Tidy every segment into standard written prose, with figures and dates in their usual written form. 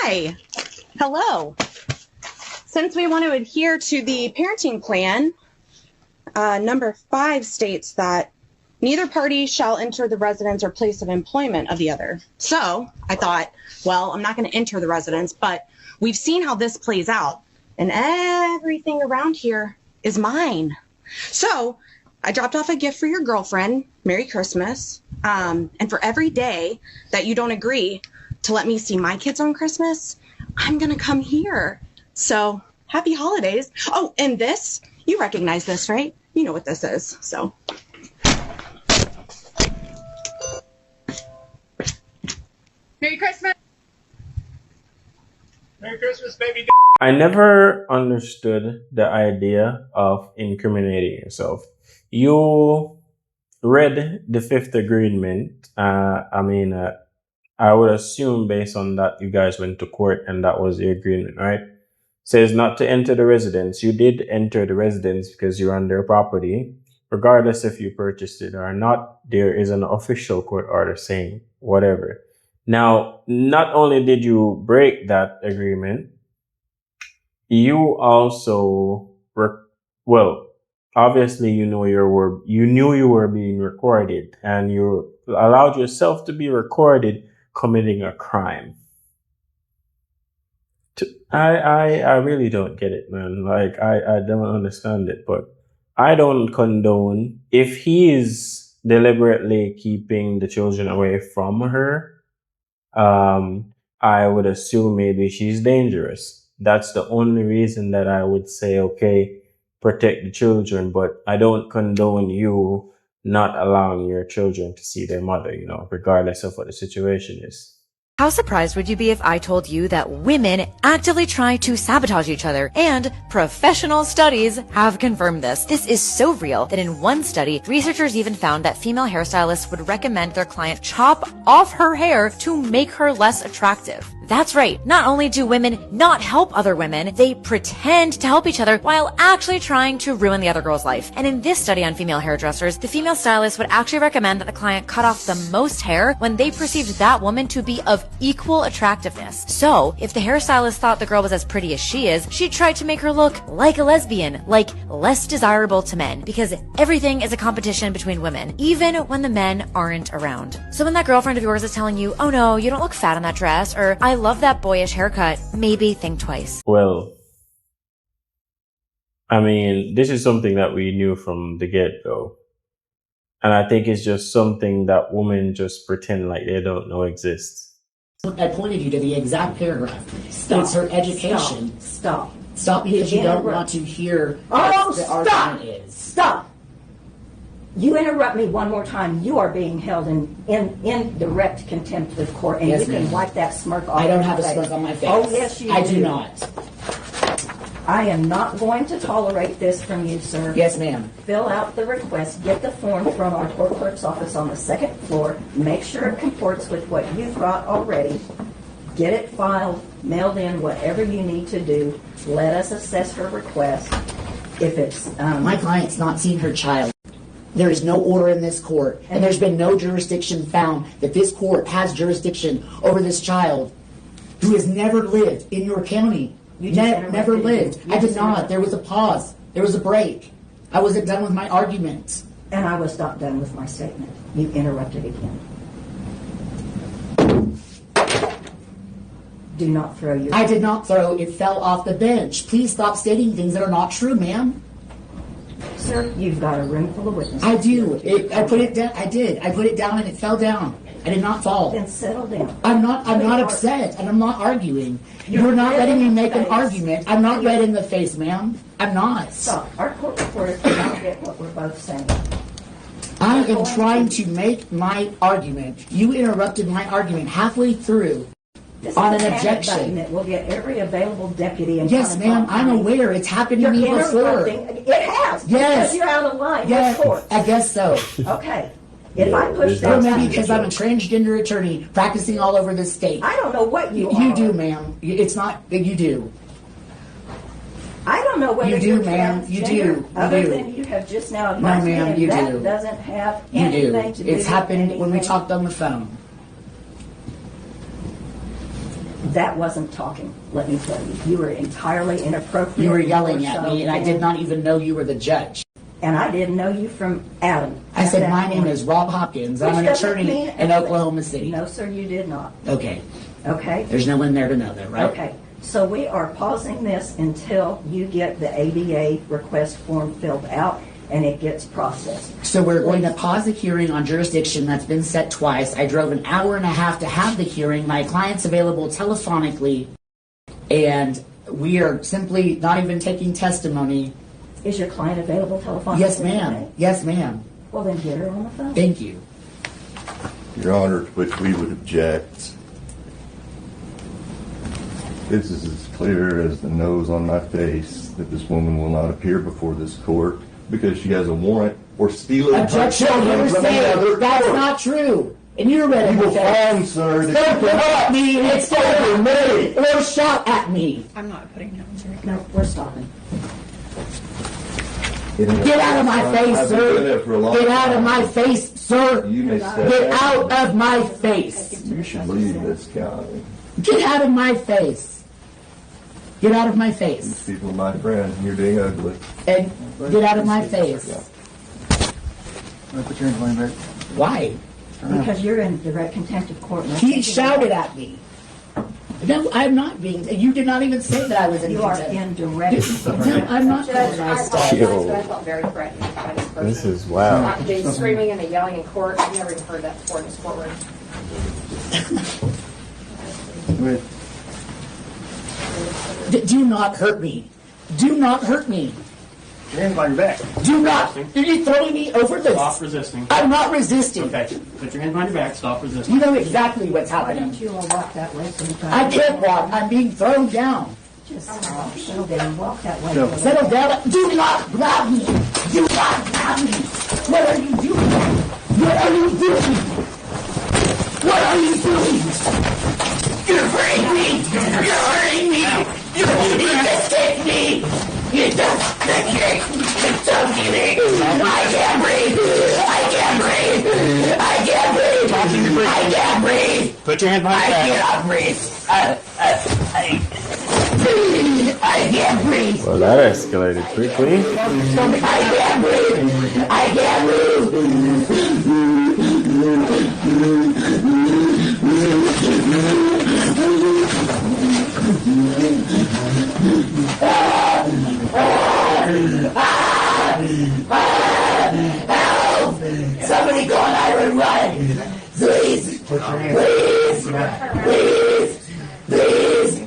Hi. Hello. Since we want to adhere to the parenting plan, number 5 states that neither party shall enter the residence or place of employment of the other. So I thought, well, I'm not going to enter the residence, but we've seen how this plays out, and everything around here is mine. So I dropped off a gift for your girlfriend. Merry Christmas. And for every day that you don't agree to let me see my kids on Christmas, I'm going to come here. So happy holidays. Oh, and this, you recognize this, right? You know what this is. So. Merry Christmas. Merry Christmas, baby. I never understood the idea of incriminating yourself. You read the fifth agreement. I would assume based on that you guys went to court and that was the agreement, right? Says not to enter the residence. You did enter the residence because you're on their property. Regardless if you purchased it or not, there is an official court order saying whatever. Now, not only did you break that agreement, you also obviously you knew you were being recorded, and you allowed yourself to be recorded committing a crime. I really don't get it, man. Like I don't understand it, but I don't condone if he is deliberately keeping the children away from her. I would assume maybe she's dangerous. That's the only reason that I would say, okay, protect the children, but I don't condone you not allowing your children to see their mother, regardless of what the situation is. How surprised would you be if I told you that women actively try to sabotage each other? And professional studies have confirmed this. This is so real that in one study, researchers even found that female hairstylists would recommend their client chop off her hair to make her less attractive. That's right. Not only do women not help other women, they pretend to help each other while actually trying to ruin the other girl's life. And in this study on female hairdressers, the female stylist would actually recommend that the client cut off the most hair when they perceived that woman to be of equal attractiveness. So, if the hairstylist thought the girl was as pretty as she is, she tried to make her look like a lesbian, like less desirable to men, because everything is a competition between women, even when the men aren't around. So when that girlfriend of yours is telling you, oh no, you don't look fat in that dress, or I love that boyish haircut, maybe think twice. Well, this is something that we knew from the get-go. And I think it's just something that women just pretend like they don't know exists. I pointed you to the exact paragraph. Stop. It's her education. Stop. Because you don't want to hear what the argument is. Stop. You interrupt me one more time, you are being held in direct contempt of court, and yes, you can wipe that smirk off. I don't have a smirk on my face. Oh, yes, you do. I do not. I am not going to tolerate this from you, sir. Yes, ma'am. Fill out the request, get the form from our court clerk's office on the second floor, make sure it comports with what you've got already, get it filed, mailed in, whatever you need to do. Let us assess her request. If it's... my client's not seen her child. There is no order in this court, and there's been no jurisdiction found that this court has jurisdiction over this child who has never lived in your county. Never lived. I did not. There was a pause. There was a break. I wasn't done with my argument. And I was not done with my statement. You interrupted again. Do not throw your... I did not throw. It fell off the bench. Please stop stating things that are not true, ma'am. Sir, you've got a room full of witnesses. I do. I put it down. I did. I put it down and it fell down. I did not fall. Then settle down. I'm not upset and I'm not arguing. You're not letting me make an argument. I'm not red in the face, ma'am. I'm not. Stop. Our court reporter cannot get what we're both saying. I am trying to make my argument. You interrupted my argument halfway through. On an objection. That will get every available deputy in yes, ma'am, I'm aware. It's happened to me before. It has. Yes. Because you're out of line. Yes, I guess so. Okay. If I push that... Or maybe because I'm a transgender attorney practicing all over the state. I don't know what you are. You do, ma'am. It's not... You do. I don't know whether you do, ma'am. You do. Other than you have just now advised no, ma'am, you that do. Doesn't have anything to do It's happened when we talked on the phone. That wasn't talking, let me tell you. You were entirely inappropriate. You were yelling at So- me, and I did not even know you were the judge. And I didn't know you from Adam. I at said, that my name point. is Rob Hopkins. I'm Which an doesn't attorney mean in anything. Oklahoma City. No, sir, you did not. Okay. Okay? There's no one there to know that, right? Okay, so we are pausing this until you get the ADA request form filled out and it gets processed. So we're going to pause the hearing on jurisdiction that's been set twice. I drove an hour and a half to have the hearing. My client's available telephonically, and we are simply not even taking testimony. Is your client available telephonically? Yes, ma'am. today? Yes, ma'am. Well, then get her on the phone. Thank you. Your Honor, to which we would object. This is as clear as the nose on my face that this woman will not appear before this court because she has a warrant for stealing her Objection, children you're from saying another that's court. not true. And you're ready You to will find, sir, Don't that you come at me and it's over me. or shout at me. I'm not putting down Drick. No, we're stopping. Get out of my face, I've been doing sir. it for a long Get out of time. my face, sir. You may step Get back. out of my face. You should leave this county. Get out of my face. Get out of my These face. people are my friends, and you're being ugly. And get out of my face. Put your hands behind your back. Why? Because you're in direct contempt of court. and I'm He taking shouted it. at me. No, I'm not being. You did not even say that I was in You are contempt. in direct. No, I'm not. Judge, I apologize, Yo. but I felt very threatened by this person. This is wow. The screaming and the yelling in court, I've never even heard that before in this courtroom. Wait. Do not hurt me. Do not hurt me. Put your hands behind your back. Do not. Are you throwing me over this? Stop resisting. I'm not resisting. Okay. Put your hands behind your back. Stop resisting. You know exactly what's Why happening. don't you all walk that way sometime? I can't walk. I'm being thrown down. Just stop, settle down, walk that way. No. Settle down. Do not grab me. Do not grab me. What are you doing? What are you doing? What are you doing? You're hurting me. You're hurting me. You just hit me. You just kick. It's so kidding. I can't breathe. I can't breathe. I can't breathe. I can't breathe. Put your hands behind I your back. cannot breathe. I can't breathe. Well, that escalated quickly. I can't breathe. I can't breathe. Help! Somebody call 911. Please. Please. Please. Please.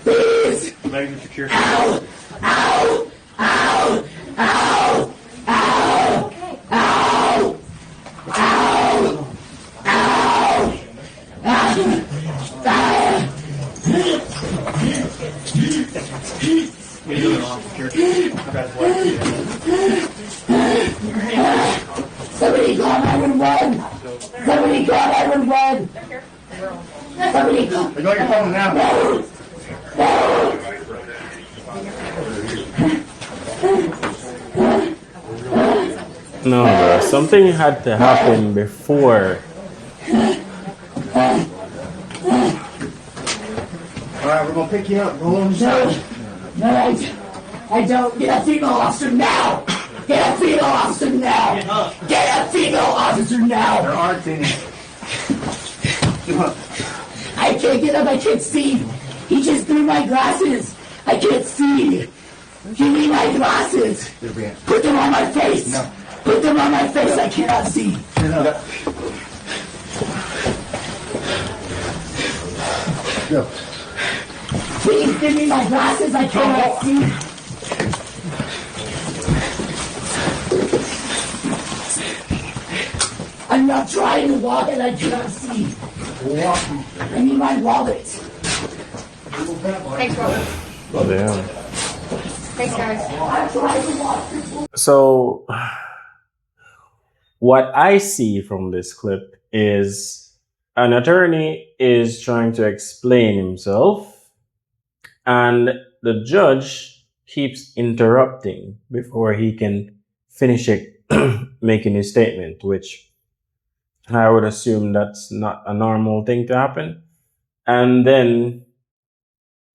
Please. Legs are secure. Ow! Ow! Ow! Ow! Ow! Ow! Ow! Ow! What are you doing, officer? That's what. Somebody call 911! Somebody call 911! Somebody call... They got your phone now. No, bro. Something had to happen before. All right, we're gonna pick you up. Roll on the side. No, I don't. Get a female officer now! Get a female officer now! Get a female officer There now! aren't any. I can't get up, I can't see! He just threw my glasses! I can't see! Give me my glasses! Put them on my face! No. Put them on my face, I cannot see! Go. Please give me my glasses, I cannot see! I'm not trying to walk and I cannot see! I need my wallet! Thanks, Robert. Oh, damn. Thanks, guys. I'm trying to walk! So, what I see from this clip is an attorney is trying to explain himself, and the judge keeps interrupting before he can finish it, making his statement, which I would assume that's not a normal thing to happen. And then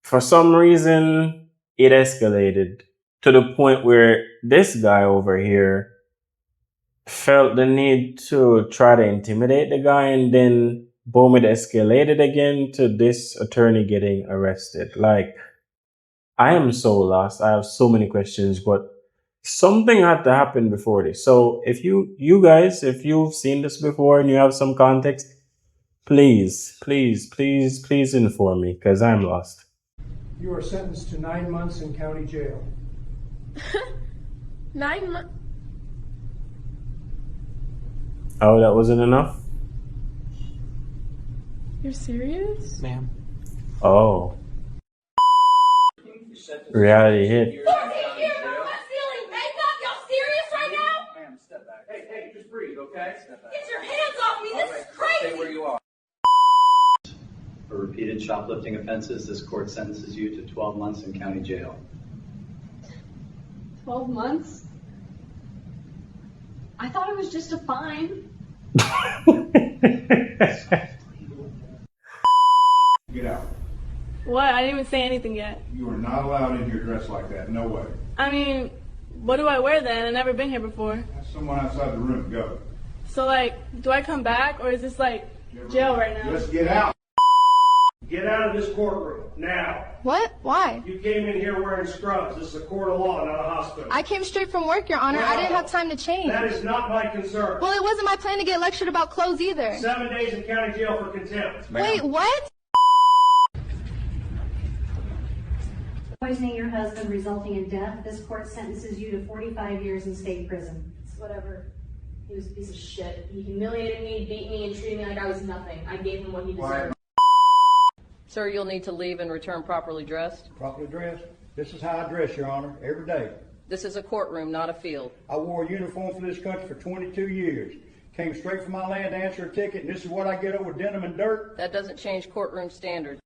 For some reason, it escalated to the point where this guy over here felt the need to try to intimidate the guy, and then boom, it escalated again to this attorney getting arrested. Like, I am so lost. I have so many questions, but something had to happen before this. So if you guys, if you've seen this before and you have some context, please inform me, because I'm lost. You are sentenced to 9 months in county jail. 9 months? Oh, that wasn't enough? You're serious? Ma'am. Oh. Reality hit. Ma'am, step back. Hey, just breathe, okay? Step back. Get your hands off me! This is crazy! Stay where you are. For repeated shoplifting offenses, this court sentences you to 12 months in county jail. 12 months? I thought it was just a fine. Get out. What? I didn't even say anything yet. You are not allowed in here dressed like that. No way. I mean, what do I wear then? I've never been here before. Have someone outside the room. Go. So, like, do I come back or is this like jail right now? Just get out. Get out of this courtroom now. What? Why? You came in here wearing scrubs. This is a court of law, not a hospital. I came straight from work, Your Honor. I didn't have time to change. That is not my concern. Well, it wasn't my plan to get lectured about clothes either. 7 days in county jail for contempt. Wait, what? Poisoning your husband resulting in death, this court sentences you to 45 years in state prison. It's whatever. He was a piece of shit. He humiliated me, beat me, and treated me like I was nothing. I gave him what he deserved. Sir, you'll need to leave and return properly dressed. Properly dressed? This is how I dress, Your Honor, every day. This is a courtroom, not a field. I wore a uniform for this country for 22 years. Came straight from my land to answer a ticket, and this is what I get over denim and dirt. That doesn't change courtroom standards.